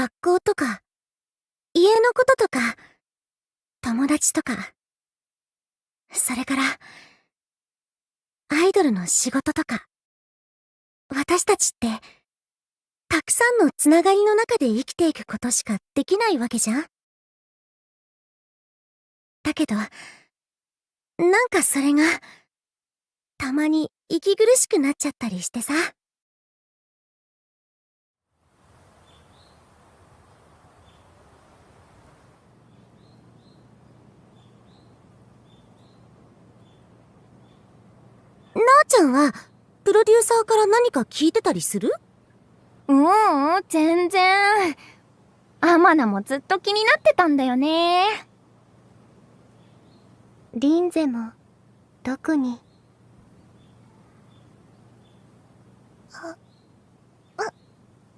学校とか、家のこととか、友達とか、それから、アイドルの仕事とか。私たちって、たくさんのつながりの中で生きていくことしかできないわけじゃん。だけど、なんかそれが、たまに息苦しくなっちゃったりしてさ。なあちゃんは、プロデューサーから何か聞いてたりする？全然。アマナもずっと気になってたんだよね。リンゼも、特に。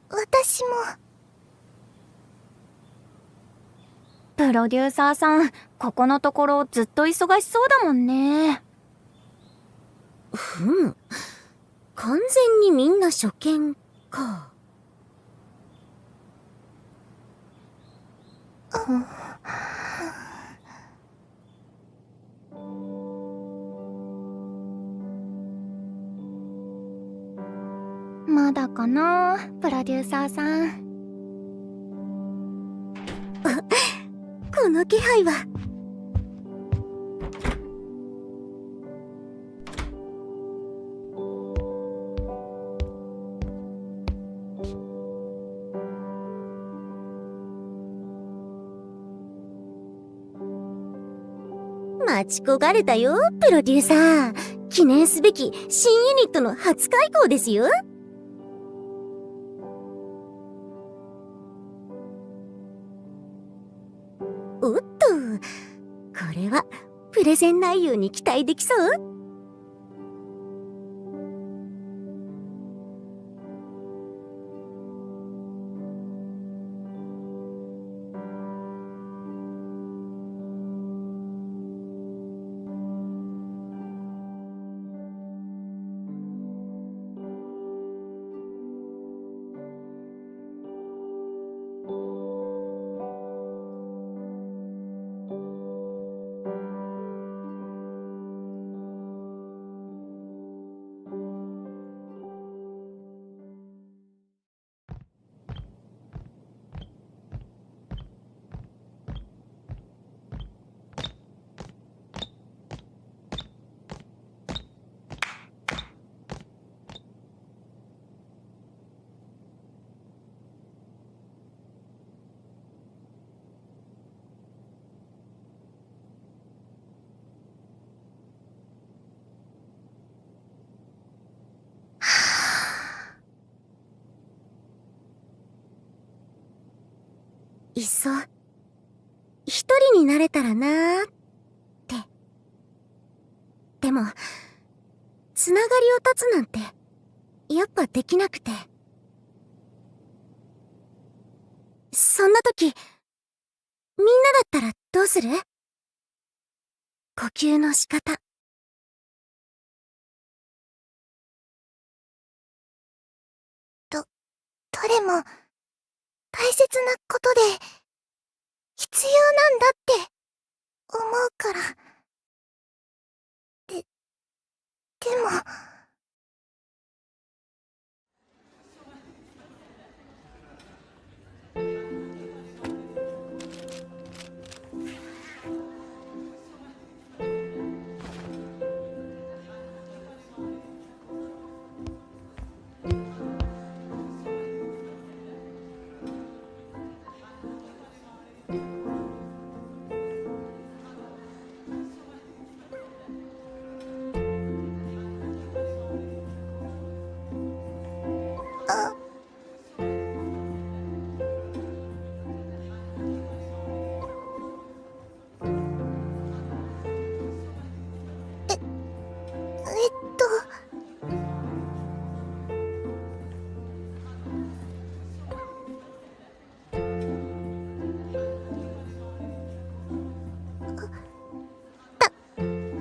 私も。プロデューサーさん、ここのところずっと忙しそうだもんね。完全にみんな初見か。まだかな、プロデューサーさん。この気配は。待ち焦がれたよ、プロデューサー。記念すべき新ユニットの初開講ですよ。おっと、これはプレゼン内容に期待できそう？いっそ、一人になれたらなーって。でも、つながりを断つなんて、やっぱできなくて。そんな時、みんなだったらどうする？呼吸の仕方。どれも、大切なことで、必要なんだって思うから。で、でも。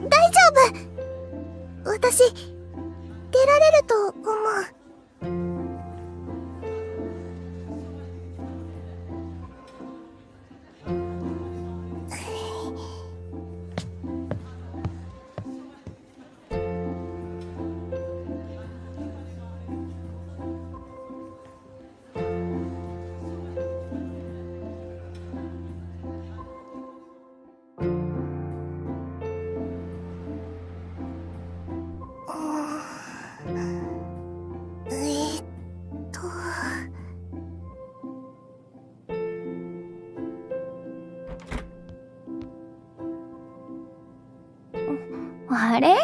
大丈夫！私、出られると思う。あれ？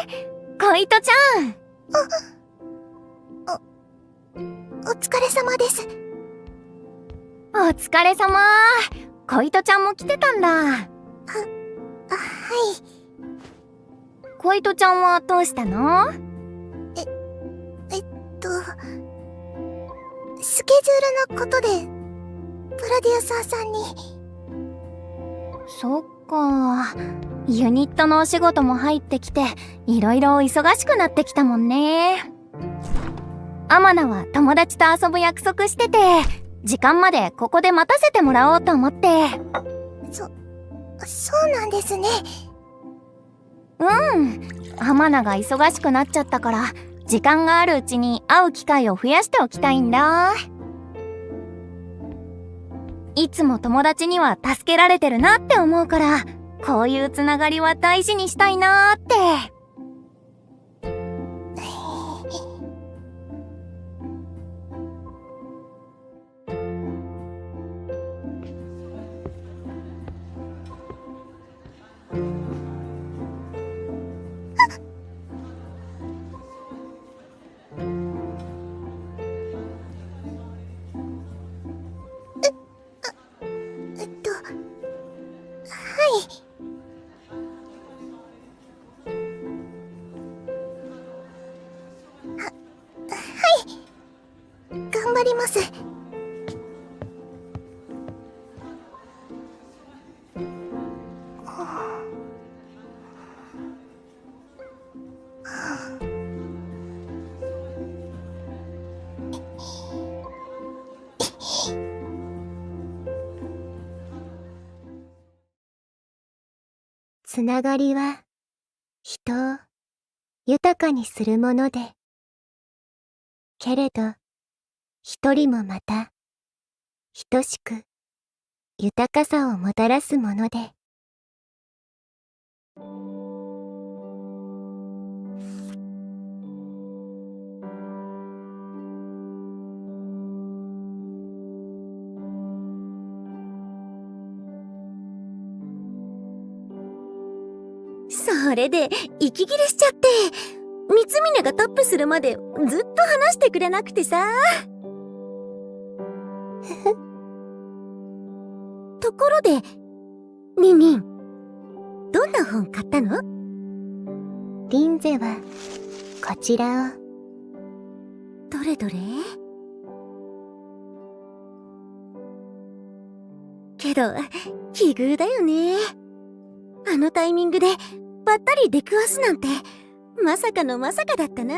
恋人ちゃん。お疲れ様です。お疲れ様。恋人ちゃんも来てたんだ。はい。恋人ちゃんはどうしたの？スケジュールのことで、プロデューサーさんに。そっか。ユニットのお仕事も入ってきて、いろいろ忙しくなってきたもんね。アマナは友達と遊ぶ約束してて、時間までここで待たせてもらおうと思って。そうなんですね。アマナが忙しくなっちゃったから、時間があるうちに会う機会を増やしておきたいんだ。いつも友達には助けられてるなって思うから、こういうつながりは大事にしたいなーって。はい。頑張ります。つながりは人を豊かにするもので、けれど一人もまた等しく豊かさをもたらすもので、それで息切れしちゃって、三峰がタップするまでずっと話してくれなくてさ。ところで、リンリン、どんな本買ったの？リンゼはこちらを。どれどれ？けど奇遇だよね。あのタイミングでばったり出くわすなんて、まさかのまさかだったな。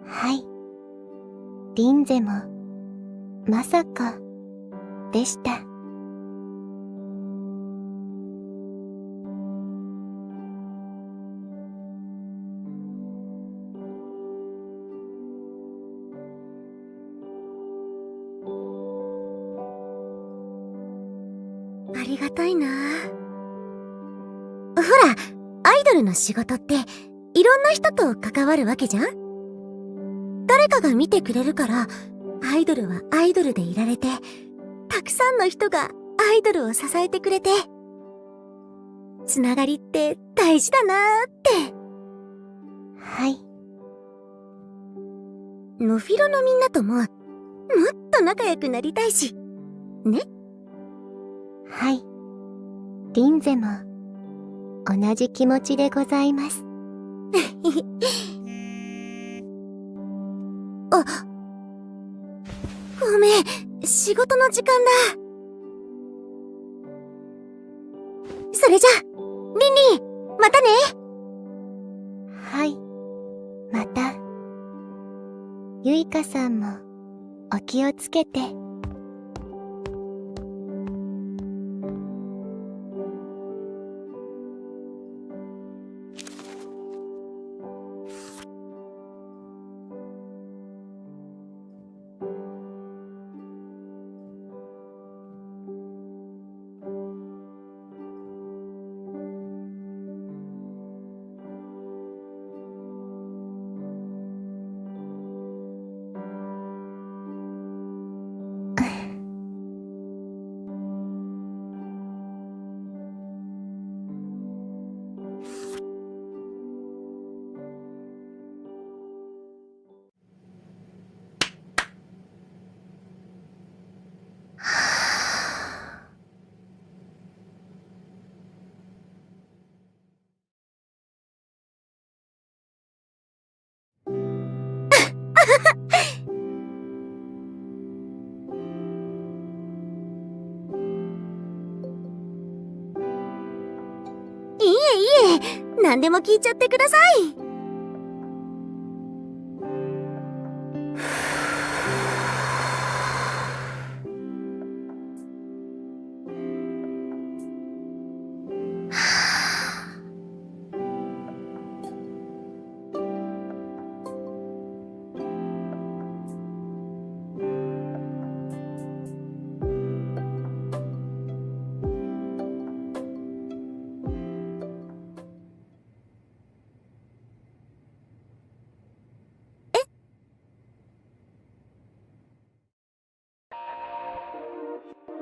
はい。リンゼもまさかでした。ありがたいな。ほら、アイドルの仕事っていろんな人と関わるわけじゃん？誰かが見てくれるから、アイドルはアイドルでいられて、たくさんの人がアイドルを支えてくれて、つながりって大事だなーって。はい。ノフィロのみんなとも、もっと仲良くなりたいし、ね？はい。リンゼも、同じ気持ちでございます。あ、ごめん、仕事の時間だ。それじゃ、リンリン、またね。はい、また。ゆいかさんも、お気をつけて。いえ、何でも聞いちゃってください。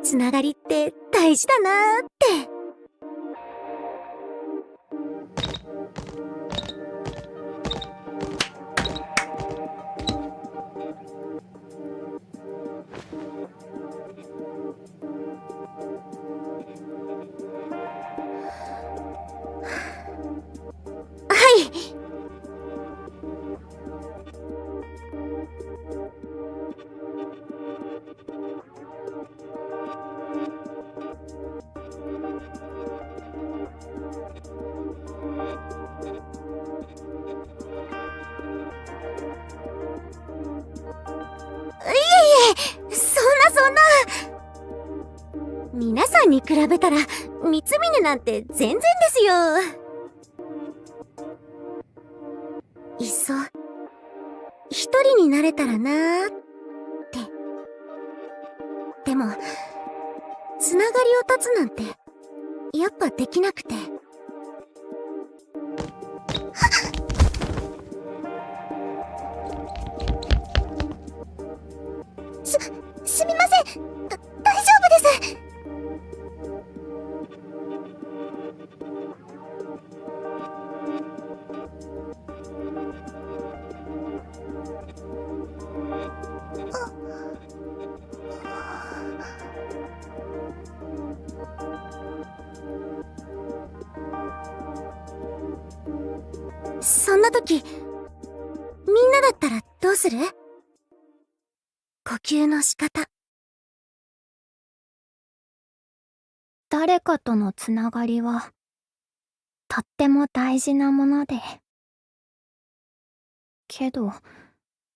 つながりって大事だなーって。はい。そんな。皆さんに比べたら、三峰なんて全然ですよ。いっそ、一人になれたらなーって。でも、つながりを断つなんて、やっぱできなくて。すみません。大丈夫です。そんな時、みんなだったらどうする？呼吸の仕方。誰かとのつながりは、とっても大事なもので。けど、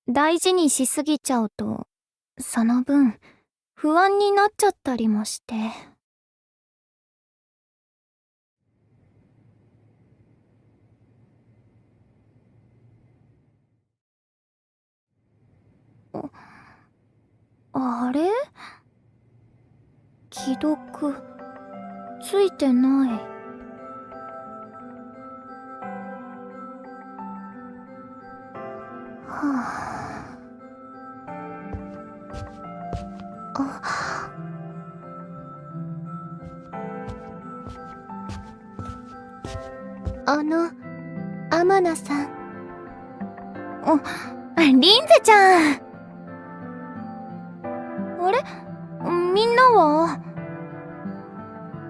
大事にしすぎちゃうと、その分、不安になっちゃったりもして。あれ？既読、ついてない。はあ。天野さん。リンゼちゃん。あれ？みんなは？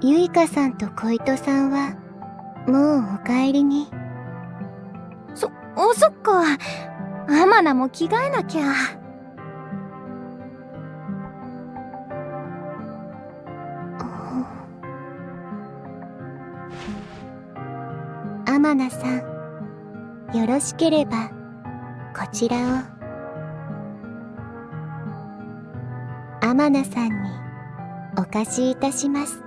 ゆいかさんと小糸さんは、もうお帰りに。そっか。天野も着替えなきゃ。天野さん、よろしければ、こちらを。天野さんに、お貸しいたします。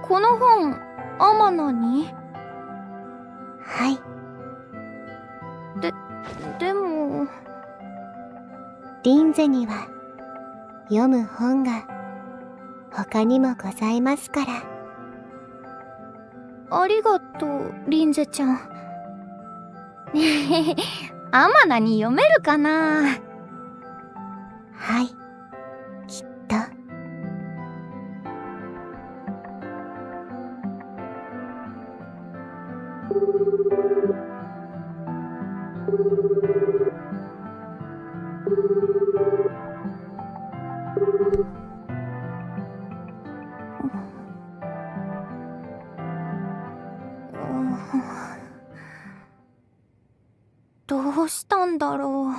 この本、天野に？はい。でも。リンゼには、読む本が、他にもございますから。ありがとう、リンゼちゃん。天野に読めるかな？はい、きっと。どうしたんだろう。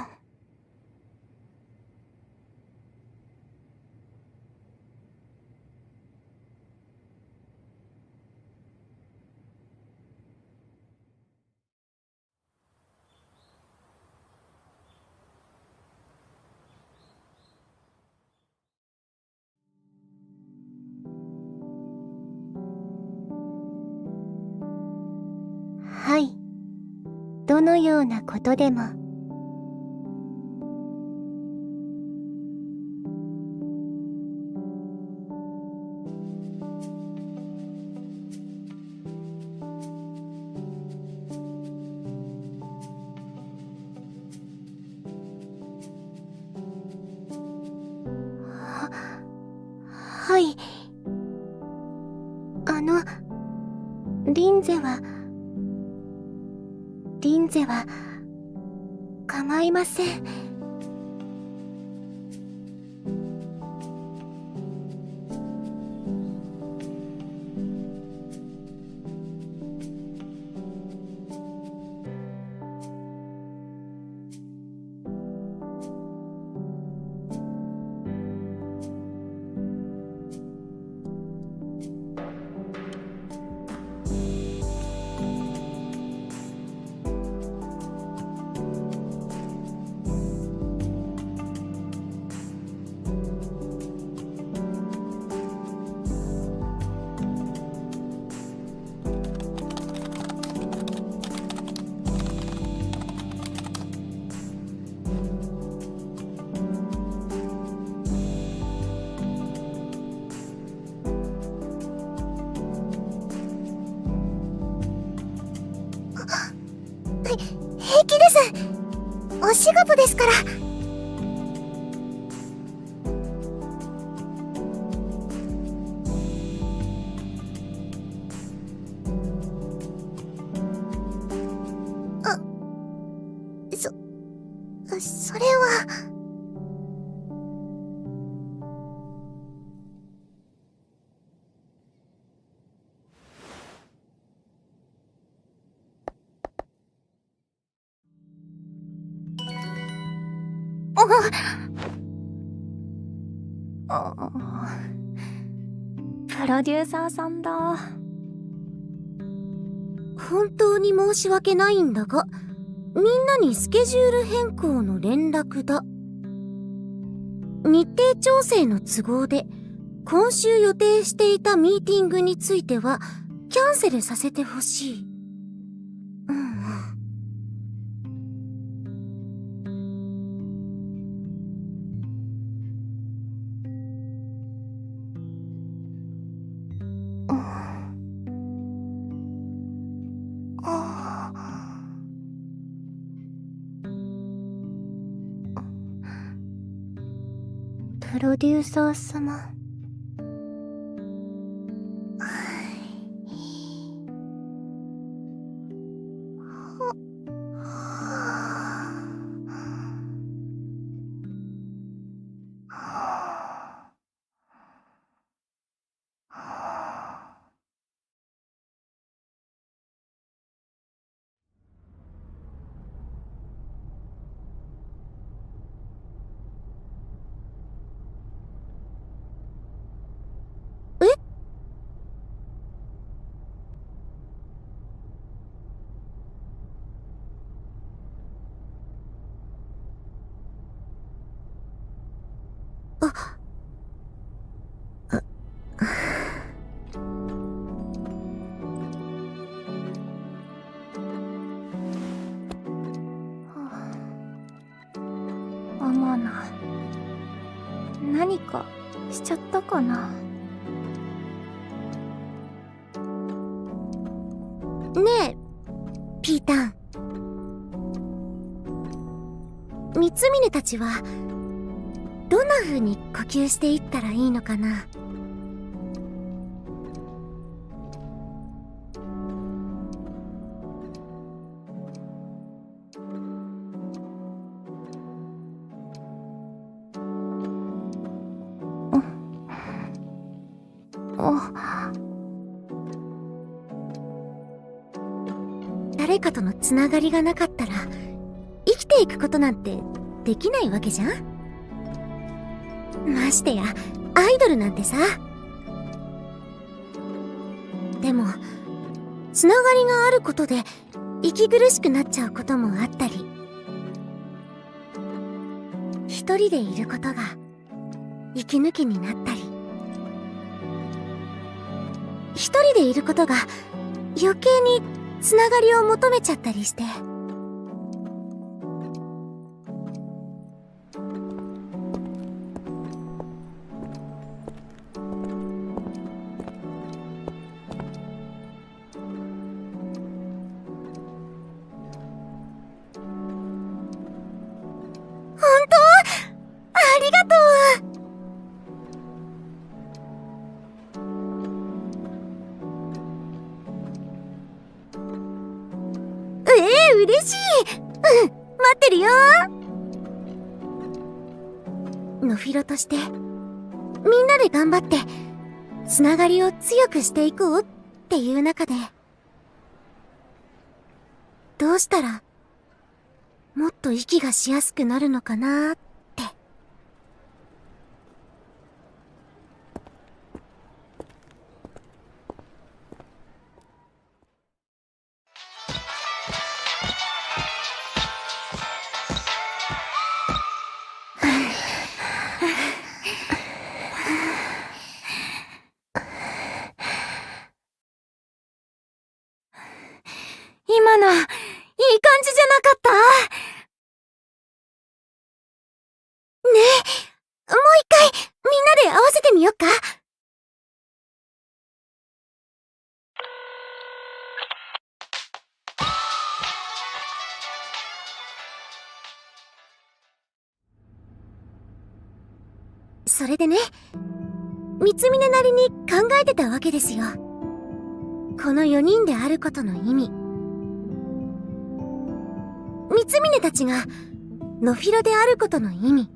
どのようなことでも。はい。リンゼは構いません。平気です。お仕事ですから。それは。プロデューサーさんだ。本当に申し訳ないんだが、みんなにスケジュール変更の連絡だ。日程調整の都合で、今週予定していたミーティングについては、キャンセルさせてほしい。プロデューサー様。アマナ、何かしちゃったかな。ねえ、ピータン。三峰たちは、どんな風に呼吸していったらいいのかな。誰かとのつながりがなかったら、生きていくことなんてできないわけじゃん。ましてや、アイドルなんてさ。でも、つながりがあることで、息苦しくなっちゃうこともあったり、一人でいることが、息抜きになったり、一人でいることが、余計につながりを求めちゃったりして。嬉しい。待ってるよ。ノフィロとしてみんなで頑張ってつながりを強くしていこうっていう中で、どうしたらもっと息がしやすくなるのかなって。今の、いい感じじゃなかった？ねえ、もう一回みんなで合わせてみよっか。それでね、三峰なりに考えてたわけですよ。この4人であることの意味。三峰たちがノフィロであることの意味。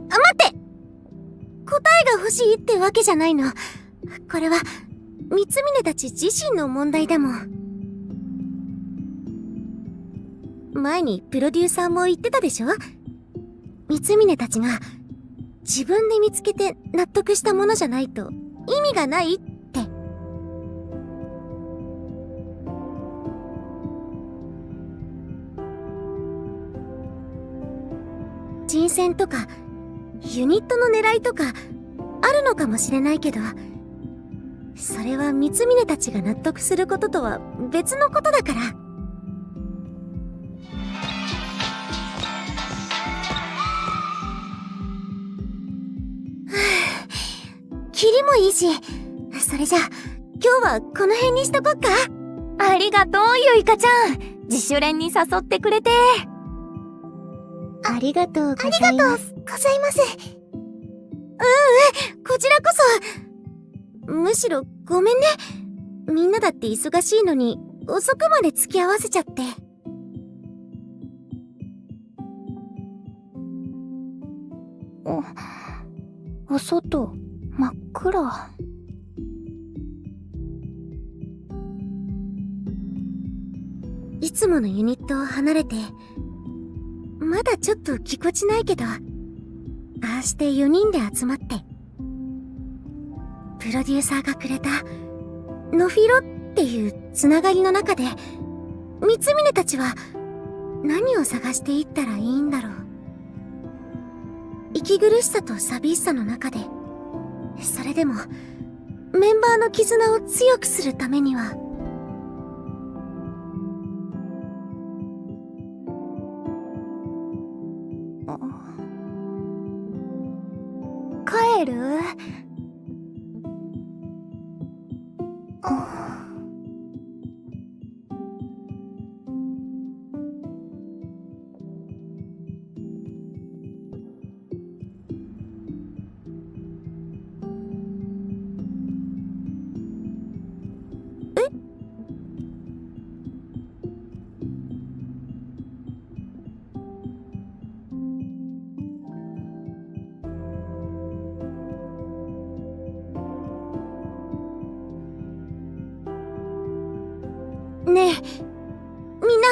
あ、待って！答えが欲しいってわけじゃないの。これは三峰たち自身の問題だもん。前にプロデューサーも言ってたでしょ？三峰たちが自分で見つけて納得したものじゃないと意味がないって。人選とかユニットの狙いとかあるのかもしれないけど、それは三峰たちが納得することとは別のことだから。キリもいいし、それじゃあ今日はこの辺にしとこっか。ありがとう、ゆいかちゃん。自主練に誘ってくれて。ありがとうございます。ありがとうございます。こちらこそ。むしろごめんね。みんなだって忙しいのに遅くまで付き合わせちゃって。お外、真っ暗。いつものユニットを離れて、まだちょっとぎこちないけど、ああして4人で集まって、プロデューサーがくれたノフィロっていうつながりの中で、三峰たちは何を探していったらいいんだろう。息苦しさと寂しさの中で、それでもメンバーの絆を強くするためには、帰る？ねえ、みんな。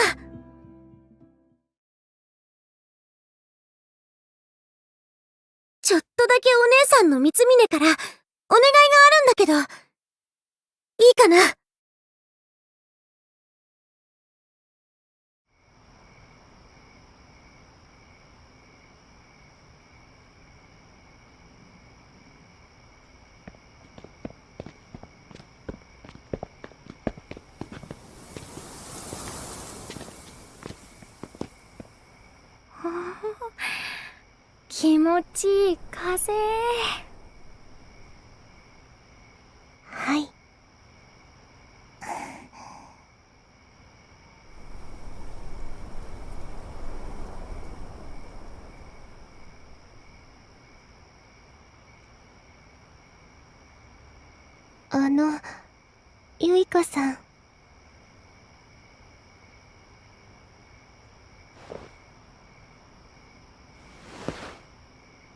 ちょっとだけお姉さんの三峰からお願いがあるんだけど、いいかな？気持ちいい風。はい。ゆいかさん。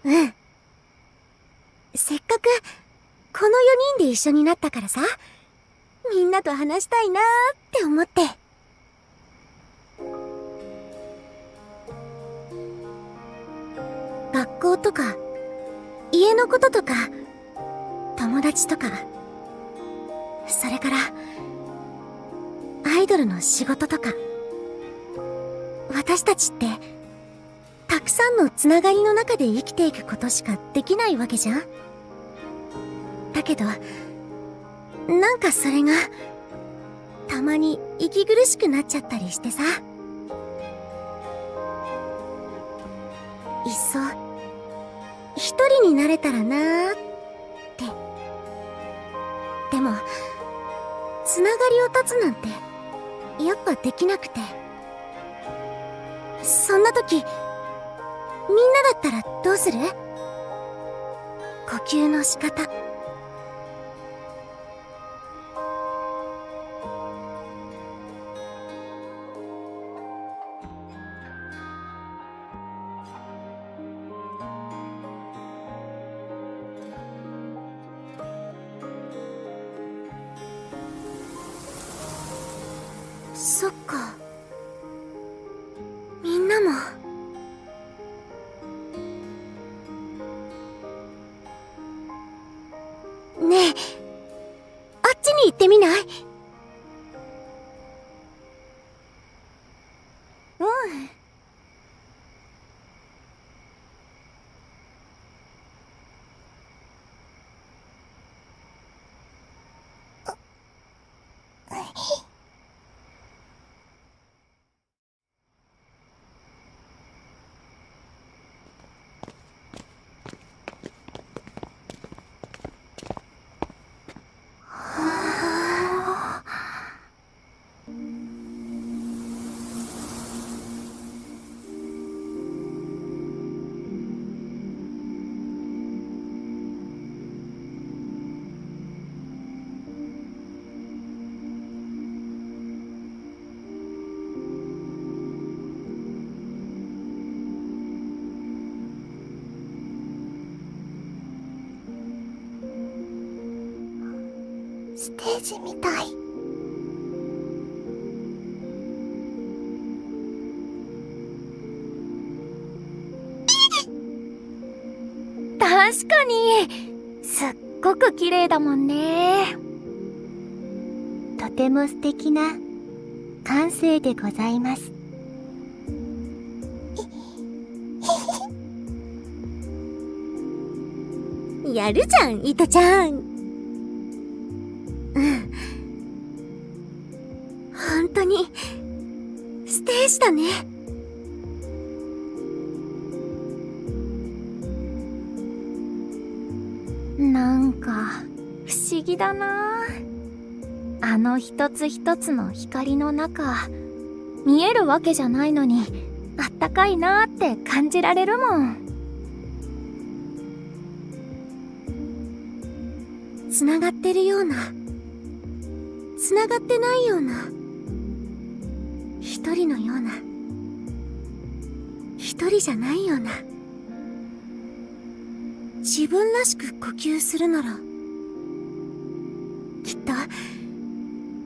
うん。せっかくこの4人で一緒になったからさ、みんなと話したいなーって思って。学校とか家のこととか友達とか、それからアイドルの仕事とか、私たちってたくさんのつながりの中で生きていくことしかできないわけじゃん。だけどなんかそれがたまに息苦しくなっちゃったりしてさ、いっそ一人になれたらなーって。でもつながりを断つなんてやっぱできなくて、そんな時みんなだったらどうする？呼吸の仕方。そっか。みんなも。ねえ、あっちに行ってみない？うん。ステージみたい。確かにすっごく綺麗だもんね。とても素敵な感性でございます。やるじゃん、イトちゃん。うん。本当にステージだね。なんか不思議だな。あの一つ一つの光の中、見えるわけじゃないのにあったかいなって感じられるもん。つながってるような、つながってないような、一人のような、一人じゃないような。自分らしく呼吸するならきっと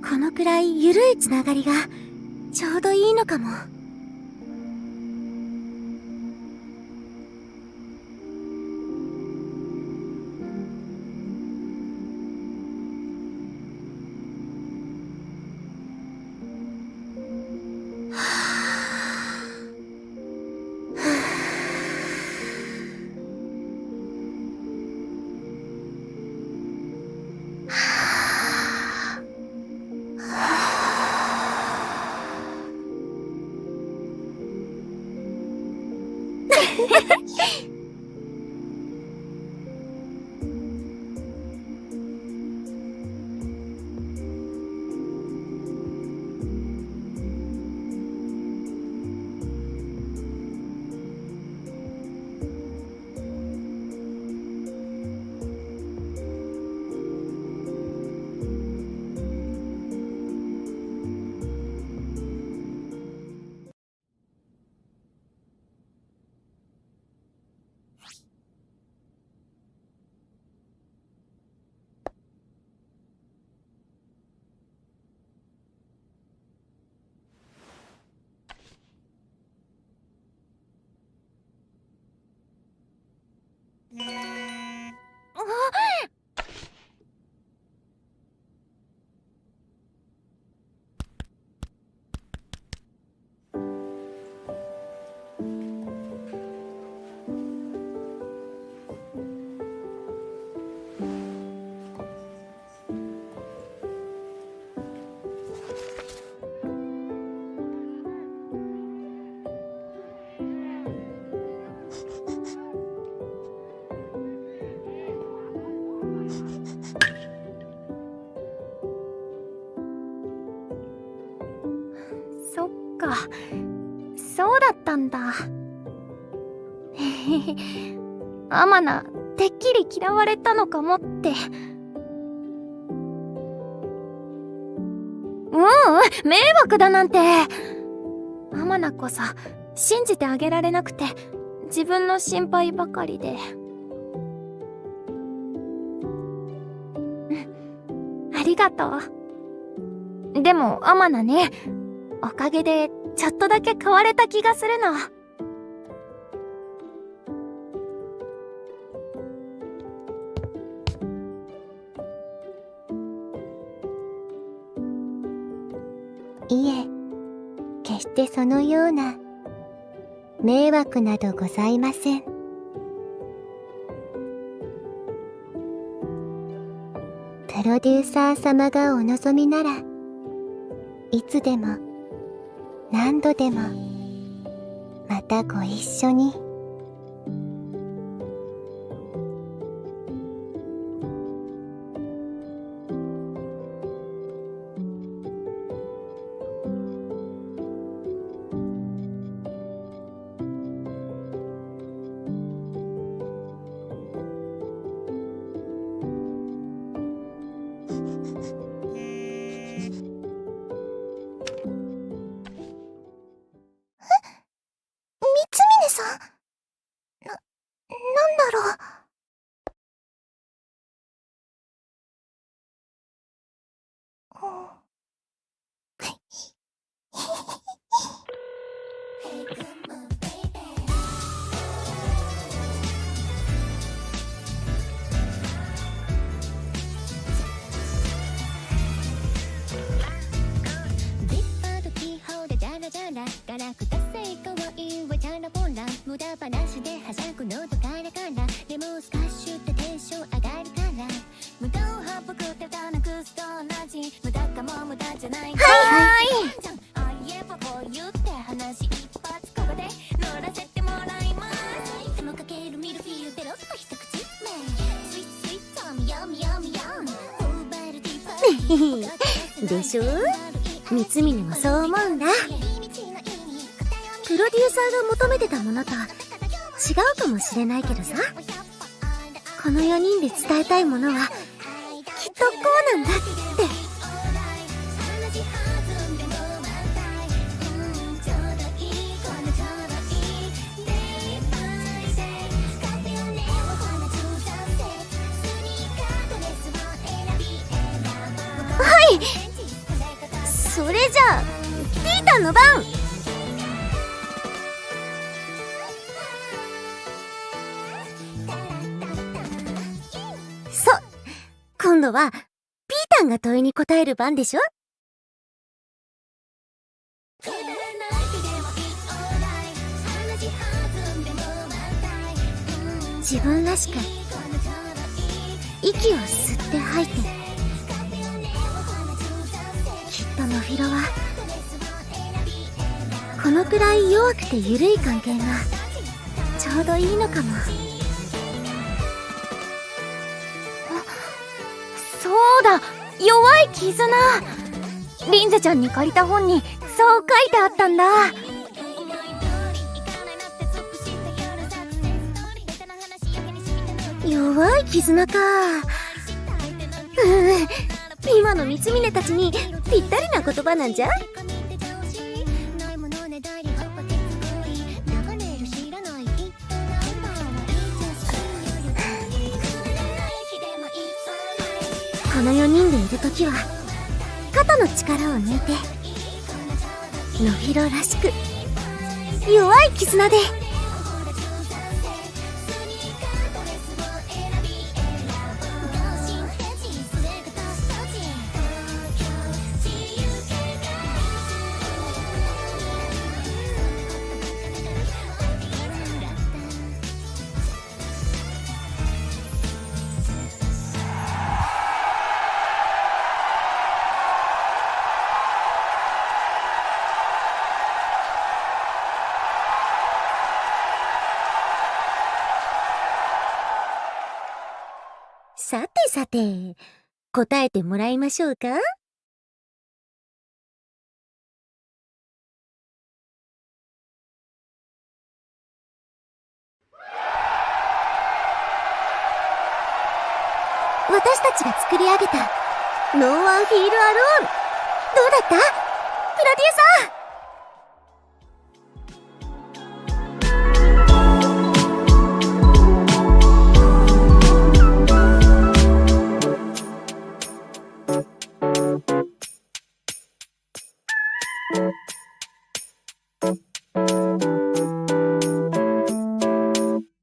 このくらいゆるいつながりがちょうどいいのかも。そうだったんだ。アマナ、てっきり嫌われたのかもって。迷惑だなんて。アマナこそ信じてあげられなくて、自分の心配ばかりで。ありがとう。でもアマナね、おかげでちょっとだけ変われた気がするの。いえ、決してそのような迷惑などございません。プロデューサー様がお望みなら、いつでも何度でもまたご一緒に。三峰さん、なんだろう。ガラク達成可愛いわちゃなボンラ無駄話ではしゃぐのとカラカラでもスカッシュってテンション上がるから無駄を省く手だなくすと同じ無駄かも無駄じゃないあいえばこう言って話一発ここで乗らせてもらいます手もかけるミルフィーユペロッと一口目スイーツスイーツミヤミヤミヤンオーバルディパーでしょ。三峰もそう思うんだ。プロデューサーが求めてたものと違うかもしれないけどさ、この4人で伝えたいものはきっとこうなんだって。はい、それじゃあピーターの番。今度はピータンが問いに答える番でしょ。自分らしく息を吸って吐いて、きっとノフィロはこのくらい弱くて緩い関係がちょうどいいのかも。そうだ、弱い絆。リンゼちゃんに借りた本にそう書いてあったんだ。弱い絆か。今の三峰たちにぴったりな言葉なんじゃ。この4人でいるときは肩の力を抜いて、ノフィロらしく弱い絆で。さてさて、答えてもらいましょうか。私たちが作り上げた No One Feel Alone。どうだった？プロデューサー。